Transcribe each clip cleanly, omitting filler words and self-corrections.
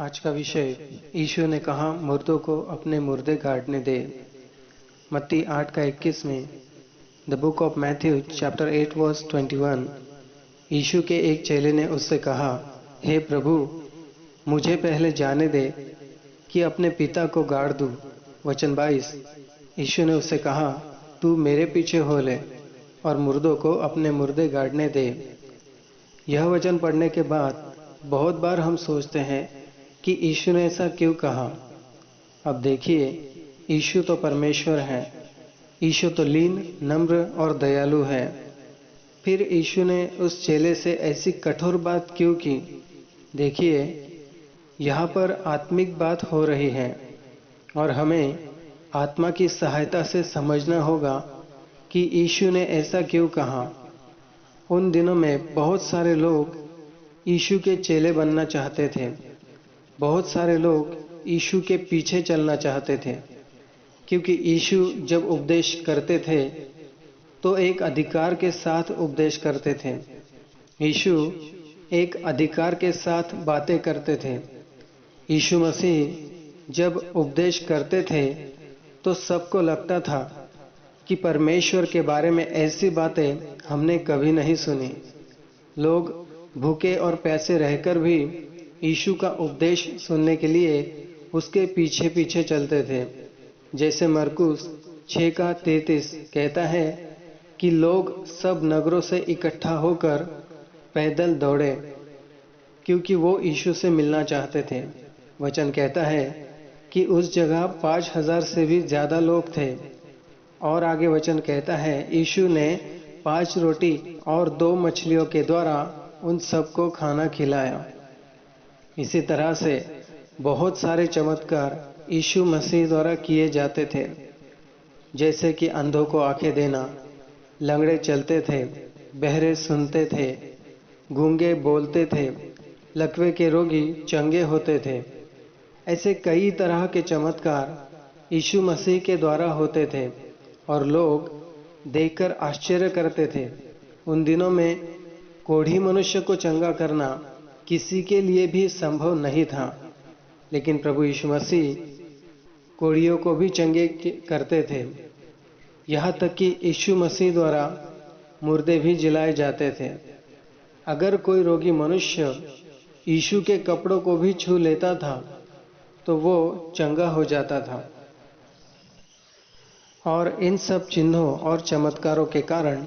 आज का विषय यीशु ने कहा मुर्दों को अपने मुर्दे गाड़ने दे। मत्ती 8 का 21 में the book of Matthew chapter 8 verse 21। यीशु के एक चेले ने उससे कहा, हे प्रभु, मुझे पहले जाने दे कि अपने पिता को गाड़ दूं। वचन 22। यीशु ने उससे कहा, तू मेरे पीछे हो ले और मुर्दों को अपने मुर्दे गाड़ने दे। यह वचन पढ़ने के बाद बहुत बार हम सोचते हैं कि यीशु ने ऐसा क्यों कहा। अब देखिए, यीशु तो परमेश्वर है। यीशु तो लीन, नम्र और दयालु है। फिर यीशु ने उस चेले से ऐसी कठोर बात क्यों की? देखिए, यहाँ पर आत्मिक बात हो रही है और हमें आत्मा की सहायता से समझना होगा कि यीशु ने ऐसा क्यों कहा। उन दिनों में बहुत सारे लोग यीशु के चेले बनना चाहते थे। बहुत सारे लोग यीशु के पीछे चलना चाहते थे, क्योंकि यीशु जब उपदेश करते थे तो एक अधिकार के साथ उपदेश करते थे। यीशु एक अधिकार के साथ बातें करते थे। यीशु मसीह जब उपदेश करते थे तो सबको लगता था कि परमेश्वर के बारे में ऐसी बातें हमने कभी नहीं सुनी। लोग भूखे और प्यासे रहकर भी यीशु का उपदेश सुनने के लिए उसके पीछे पीछे चलते थे। जैसे मरकुस 6 का 33 कहता है कि लोग सब नगरों से इकट्ठा होकर पैदल दौड़े, क्योंकि वो यीशु से मिलना चाहते थे। वचन कहता है कि उस जगह 5000 से भी ज्यादा लोग थे। और आगे वचन कहता है, यीशु ने 5 रोटी और 2 मछलियों के द्वारा उन सबको खाना खिलाया। इसी तरह से बहुत सारे चमत्कार यीशु मसीह द्वारा किए जाते थे, जैसे कि अंधों को आंखें देना, लंगड़े चलते थे, बहरे सुनते थे, गूंगे बोलते थे, लकवे के रोगी चंगे होते थे। ऐसे कई तरह के चमत्कार यीशु मसीह के द्वारा होते थे और लोग देखकर आश्चर्य करते थे। उन दिनों में कोढ़ी मनुष्य को चंगा करना किसी के लिए भी संभव नहीं था, लेकिन प्रभु यीशु मसीह कोढ़ियों को भी चंगे करते थे। यहाँ तक कि यीशु मसीह द्वारा मुर्दे भी जिलाए जाते थे। अगर कोई रोगी मनुष्य यीशु के कपड़ों को भी छू लेता था तो वो चंगा हो जाता था। और इन सब चिन्हों और चमत्कारों के कारण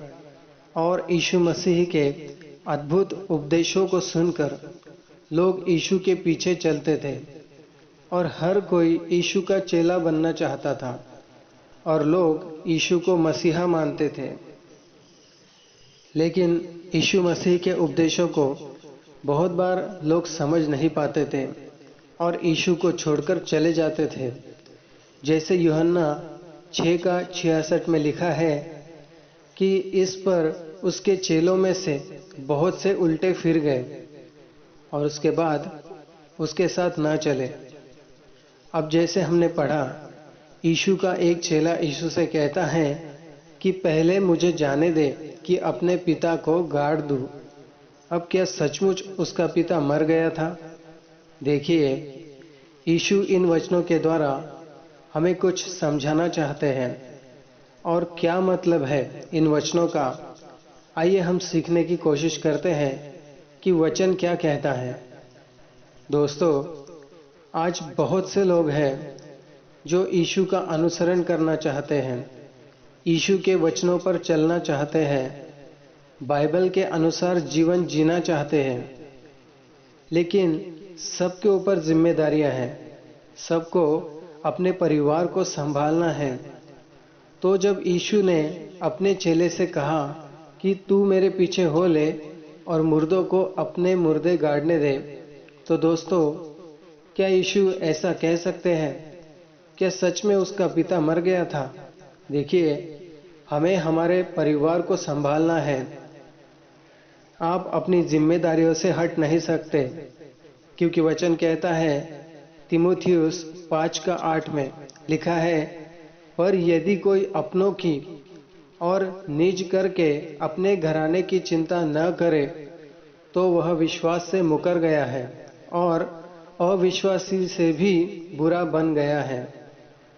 और यीशु मसीह के अद्भुत उपदेशों को सुनकर लोग यीशु के पीछे चलते थे और हर कोई यीशु का चेला बनना चाहता था और लोग यीशु को मसीहा मानते थे। लेकिन यीशु मसीह के उपदेशों को बहुत बार लोग समझ नहीं पाते थे और यीशु को छोड़कर चले जाते थे। जैसे यूहन्ना 6 का 66 में लिखा है कि इस पर उसके चेलों में से बहुत से उल्टे फिर गए और उसके बाद उसके साथ न चले। अब जैसे हमने पढ़ा, यीशु का एक चेला यीशु से कहता है कि पहले मुझे जाने दे कि अपने पिता को गाड़ दूं। अब क्या सचमुच उसका पिता मर गया था? देखिए, यीशु इन वचनों के द्वारा हमें कुछ समझाना चाहते हैं। और क्या मतलब है इन वचनों का? आइए हम सीखने की कोशिश करते हैं कि वचन क्या कहता है। दोस्तों, आज बहुत से लोग हैं जो यीशु का अनुसरण करना चाहते हैं, यीशु के वचनों पर चलना चाहते हैं, बाइबल के अनुसार जीवन जीना चाहते हैं, लेकिन सबके ऊपर जिम्मेदारियां हैं। सबको अपने परिवार को संभालना है। तो जब यीशु ने अपने चेले से कहा कि तू मेरे पीछे हो ले और मुर्दों को अपने मुर्दे गाड़ने दे, तो दोस्तों, क्या यीशु ऐसा कह सकते हैं? क्या सच में उसका पिता मर गया था? देखिए, हमें हमारे परिवार को संभालना है। आप अपनी जिम्मेदारियों से हट नहीं सकते, क्योंकि वचन कहता है, तीमुथियुस 5 का 8 में लिखा है, पर यदि कोई अपनों की और निज करके अपने घराने की चिंता न करे तो वह विश्वास से मुकर गया है और अविश्वासी से भी बुरा बन गया है।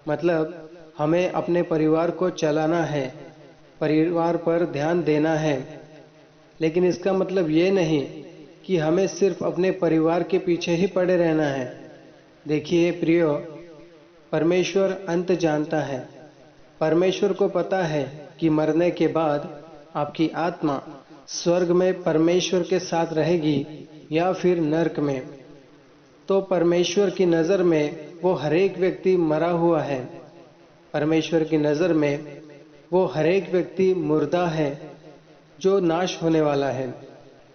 मतलब हमें अपने परिवार को चलाना है, परिवार पर ध्यान देना है, लेकिन इसका मतलब ये नहीं कि हमें सिर्फ अपने परिवार के पीछे ही पड़े रहना है। देखिए प्रियो, परमेश्वर अंत जानता है। परमेश्वर को पता है कि मरने के बाद आपकी आत्मा स्वर्ग में परमेश्वर के साथ रहेगी या फिर नरक में। तो परमेश्वर की नज़र में वो हरेक व्यक्ति मरा हुआ है। परमेश्वर की नज़र में वो हरेक व्यक्ति मुर्दा है जो नाश होने वाला है।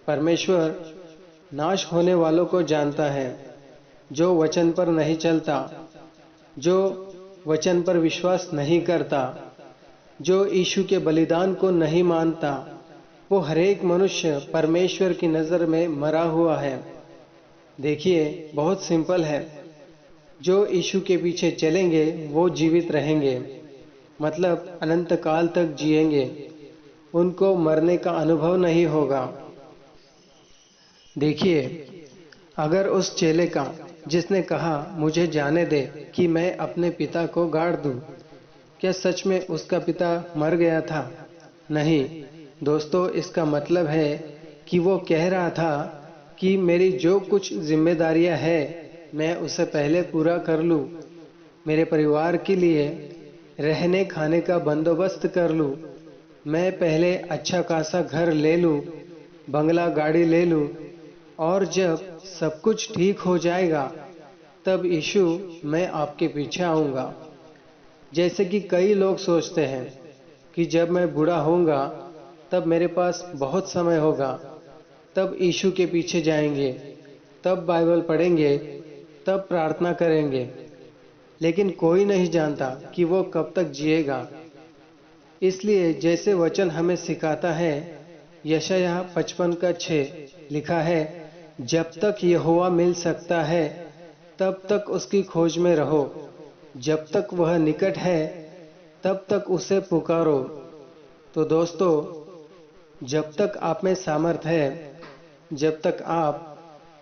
परमेश्वर नाश होने वालों को जानता है, जो वचन पर नहीं चलता, जो वचन पर विश्वास नहीं करता, जो यीशु के बलिदान को नहीं मानता, वो हरेक मनुष्य परमेश्वर की नज़र में मरा हुआ है। देखिए, बहुत सिंपल है। जो यीशु के पीछे चलेंगे वो जीवित रहेंगे, मतलब अनंत काल तक जिएंगे। उनको मरने का अनुभव नहीं होगा। देखिए, अगर उस चेले का जिसने कहा मुझे जाने दे कि मैं अपने पिता को गाड़ दूं, क्या सच में उसका पिता मर गया था? नहीं दोस्तों, इसका मतलब है कि वो कह रहा था कि मेरी जो कुछ जिम्मेदारियां हैं मैं उसे पहले पूरा कर लूं, मेरे परिवार के लिए रहने खाने का बंदोबस्त कर लूं, मैं पहले अच्छा खासा घर ले लूं, बंगला गाड़ी ले लूं, और जब सब कुछ ठीक हो जाएगा तब यीशु मैं आपके पीछे आऊँगा। जैसे कि कई लोग सोचते हैं कि जब मैं बूढ़ा होऊंगा तब मेरे पास बहुत समय होगा, तब यीशु के पीछे जाएंगे, तब बाइबल पढ़ेंगे, तब प्रार्थना करेंगे। लेकिन कोई नहीं जानता कि वो कब तक जिएगा। इसलिए जैसे वचन हमें सिखाता है, यशायाह 55:6 लिखा है, जब तक यहोवा मिल सकता है तब तक उसकी खोज में रहो, जब तक वह निकट है तब तक उसे पुकारो। तो दोस्तों, जब तक आप में सामर्थ है, जब तक आप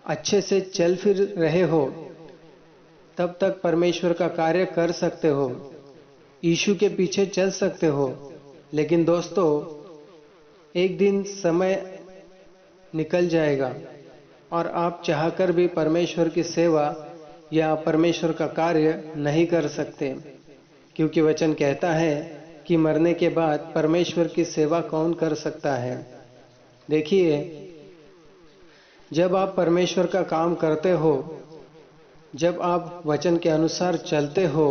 अच्छे से चल फिर रहे हो, तब तक परमेश्वर का कार्य कर सकते हो, यीशु के पीछे चल सकते हो। लेकिन दोस्तों, एक दिन समय निकल जाएगा और आप चाहकर भी परमेश्वर की सेवा या परमेश्वर का कार्य नहीं कर सकते, क्योंकि वचन कहता है कि मरने के बाद परमेश्वर की सेवा कौन कर सकता है। देखिए, जब आप परमेश्वर का काम करते हो, जब आप वचन के अनुसार चलते हो,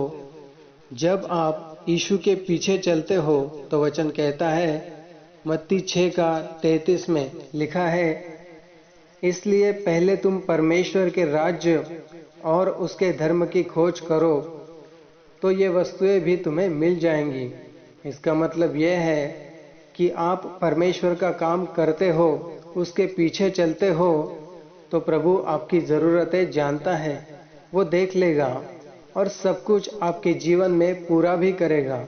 जब आप यीशु के पीछे चलते हो, तो वचन कहता है मत्ती 6:33 में लिखा है, इसलिए पहले तुम परमेश्वर के राज्य और उसके धर्म की खोज करो तो ये वस्तुएं भी तुम्हें मिल जाएंगी। इसका मतलब यह है कि आप परमेश्वर का काम करते हो, उसके पीछे चलते हो, तो प्रभु आपकी ज़रूरतें जानता है, वो देख लेगा और सब कुछ आपके जीवन में पूरा भी करेगा,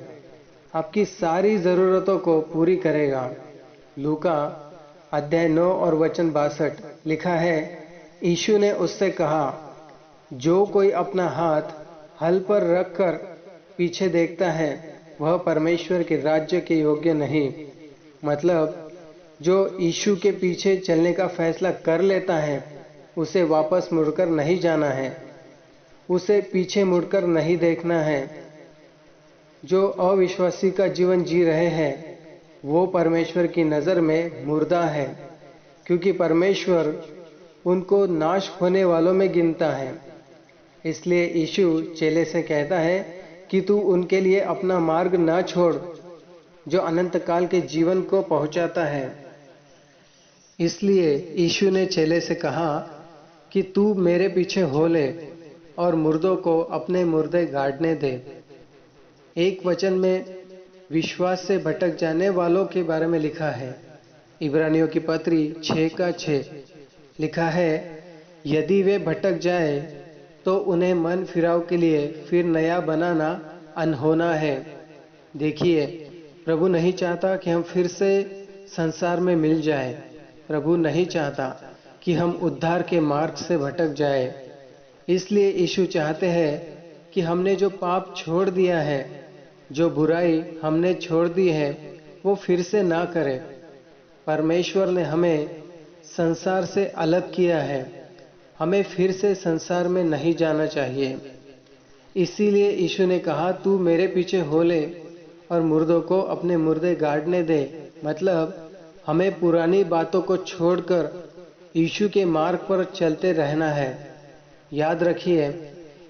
आपकी सारी ज़रूरतों को पूरी करेगा। लूका अध्याय 9 और वचन 62 लिखा है, यीशु ने उससे कहा, जो कोई अपना हाथ हल पर रखकर पीछे देखता है वह परमेश्वर के राज्य के योग्य नहीं। मतलब जो यीशु के पीछे चलने का फैसला कर लेता है उसे वापस मुड़कर नहीं जाना है, उसे पीछे मुड़कर नहीं देखना है। जो अविश्वासी का जीवन जी रहे हैं वो परमेश्वर की नज़र में मुर्दा है, क्योंकि परमेश्वर उनको नाश होने वालों में गिनता है। इसलिए यीशु चेले से कहता है कि तू उनके लिए अपना मार्ग ना छोड़ जो अनंत काल के जीवन को पहुंचाता है। इसलिए यीशु ने चेले से कहा कि तू मेरे पीछे हो ले और मुर्दों को अपने मुर्दे गाड़ने दे। एक वचन में विश्वास से भटक जाने वालों के बारे में लिखा है, इब्रानियों की पत्री 6:6 लिखा है, यदि वे भटक जाए तो उन्हें मन फिराव के लिए फिर नया बनाना अनहोना है। देखिए, प्रभु नहीं चाहता कि हम फिर से संसार में मिल जाए। प्रभु नहीं चाहता कि हम उद्धार के मार्ग से भटक जाए। इसलिए यीशु चाहते हैं कि हमने जो पाप छोड़ दिया है, जो बुराई हमने छोड़ दी है, वो फिर से ना करें। परमेश्वर ने हमें संसार से अलग किया है, हमें फिर से संसार में नहीं जाना चाहिए। इसीलिए यीशु ने कहा, तू मेरे पीछे हो ले और मुर्दों को अपने मुर्दे गाड़ने दे। मतलब हमें पुरानी बातों को छोड़कर यीशु के मार्ग पर चलते रहना है। याद रखिए,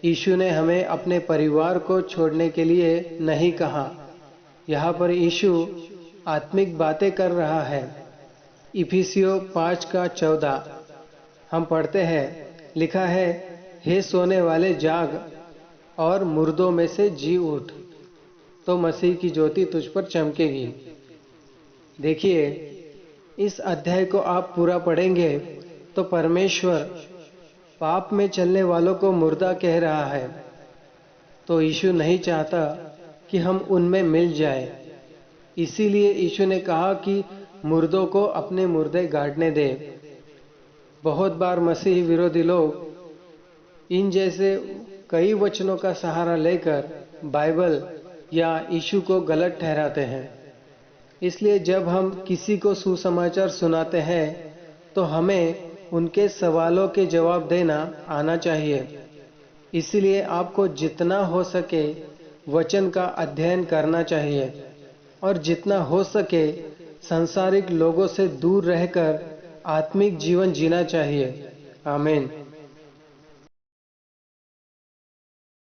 यीशु ने हमें अपने परिवार को छोड़ने के लिए नहीं कहा। यहाँ पर यीशु आत्मिक बातें कर रहा है। इफिसियों 5:14 हम पढ़ते हैं, लिखा है, हे सोने वाले जाग और मुर्दों में से जी उठ, तो मसीह की ज्योति तुझ पर चमकेगी। देखिए, इस अध्याय को आप पूरा पढ़ेंगे तो परमेश्वर पाप में चलने वालों को मुर्दा कह रहा है। तो यीशु नहीं चाहता कि हम उनमें मिल जाए। इसीलिए यीशु ने कहा कि मुर्दों को अपने मुर्दे गाड़ने दे। बहुत बार मसीह विरोधी लोग इन जैसे कई वचनों का सहारा लेकर बाइबल या यीशु को गलत ठहराते हैं। इसलिए जब हम किसी को सुसमाचार सुनाते हैं तो हमें उनके सवालों के जवाब देना आना चाहिए। इसलिए आपको जितना हो सके वचन का अध्ययन करना चाहिए और जितना हो सके सांसारिक लोगों से दूर रहकर आत्मिक जीवन जीना चाहिए। आमीन।